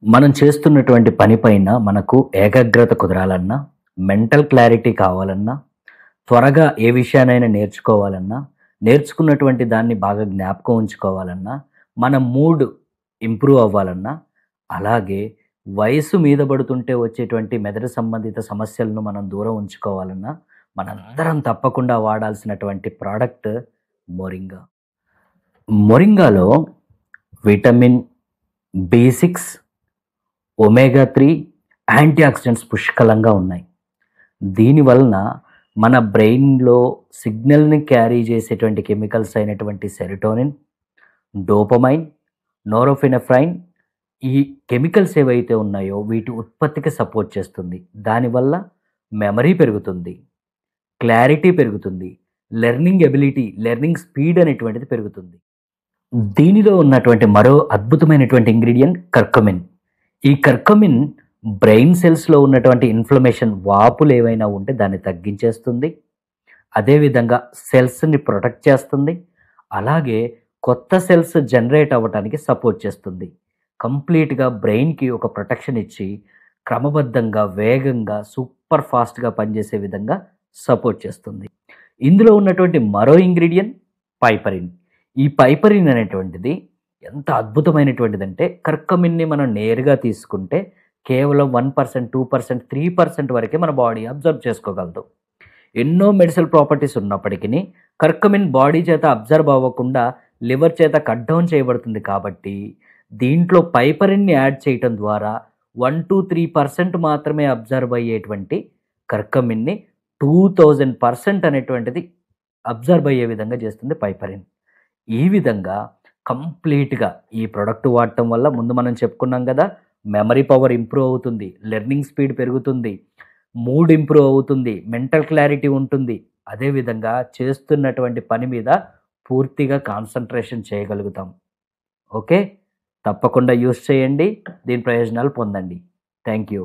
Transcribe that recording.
మనం చేస్తున్నటువంటి పని పైన మనకు ఏకాగ్రత కుదరాలన్నా, మెంటల్ క్లారిటీ కావాలన్నా, త్వరగా ఏ విషయాన్నైనా నేర్చుకోవాలన్నా, నేర్చుకున్నటువంటి దాన్ని బాగా జ్ఞాపకం ఉంచుకోవాలన్నా, మన మూడ్ ఇంప్రూవ్ అవ్వాలన్నా, అలాగే వయసు మీద పడుతుంటే వచ్చేటువంటి మెదడు సంబంధిత సమస్యలను మనం దూరం ఉంచుకోవాలన్నా, మనందరం తప్పకుండా వాడాల్సినటువంటి ప్రోడక్ట్ మొరింగా. మొరింగాలో విటమిన్ బి6, ఒమేగా 3 యాంటీ ఆక్సిడెంట్స్ పుష్కలంగా ఉన్నాయి. దీని వలన మన బ్రెయిన్‌లో సిగ్నల్‌ని క్యారీ చేసేటువంటి కెమికల్స్ అయినటువంటి సెరోటోనిన్, డోపమైన్, నోరోఫినెఫ్రైన్ ఈ కెమికల్స్ ఏవైతే ఉన్నాయో వీటి ఉత్పత్తికి సపోర్ట్ చేస్తుంది. దానివల్ల మెమరీ పెరుగుతుంది, క్లారిటీ పెరుగుతుంది, లెర్నింగ్ ఎబిలిటీ, లెర్నింగ్ స్పీడ్ అనేటువంటిది పెరుగుతుంది. దీనిలో ఉన్నటువంటి మరో అద్భుతమైనటువంటి ఇంగ్రీడియెంట్ కర్కుమిన్. ఈ కర్కుమిన్ బ్రెయిన్ సెల్స్‌లో ఉన్నటువంటి ఇన్‌ఫ్లమేషన్ వాపులు ఏవైనా ఉంటే దాన్ని తగ్గించేస్తుంది. అదేవిధంగా సెల్స్‌ని ప్రొటెక్ట్ చేస్తుంది. అలాగే కొత్త సెల్స్ జనరేట్ అవ్వటానికి సపోర్ట్ చేస్తుంది. కంప్లీట్‌గా బ్రెయిన్‌కి ఒక ప్రొటెక్షన్ ఇచ్చి క్రమబద్ధంగా, వేగంగా, సూపర్ ఫాస్ట్‌గా పనిచేసే విధంగా సపోర్ట్ చేస్తుంది. ఇందులో ఉన్నటువంటి మరో ఇంగ్రీడియెంట్ పైపరిన్. ఈ పైపరిన్ అనేటువంటిది ఎంత అద్భుతమైనటువంటిదంటే కర్కుమిన్‌ని మనం నేరుగా తీసుకుంటే కేవలం 1%, 2%, 3% వరకే మన బాడీ అబ్జర్వ్ చేసుకోగలదు. ఎన్నో మెడిసినల్ ప్రాపర్టీస్ ఉన్నప్పటికిని కర్కుమిన్ బాడీ చేత అబ్జర్వ్ అవ్వకుండా లివర్ చేత కట్ డౌన్ చేయబడుతుంది కాబట్టి దీంట్లో పైపరిన్‌ని యాడ్ చేయటం ద్వారా 1-3% మాత్రమే అబ్జర్వ్ అయ్యేటువంటి కర్కుమిన్‌ని 2000% అనేటువంటిది అబ్జర్వ్ అయ్యే విధంగా చేస్తుంది పైపరిన్. ఈ విధంగా కంప్లీట్‌గా ఈ ప్రొడక్ట్ వాడటం వల్ల ముందు మనం చెప్పుకున్నాం గదా! మెమరీ పవర్ ఇంప్రూవ్ అవుతుంది, లెర్నింగ్ స్పీడ్ పెరుగుతుంది, మూడ్ ఇంప్రూవ్ అవుతుంది, మెంటల్ క్లారిటీ ఉంటుంది. అదేవిధంగా చేస్తున్నటువంటి పని మీద పూర్తిగా కాన్సంట్రేషన్ చేయగలుగుతాం. ఓకే. తప్పకుండా యూజ్ చేయండి. దీని ప్రయోజనాలు పొందండి. Thank you.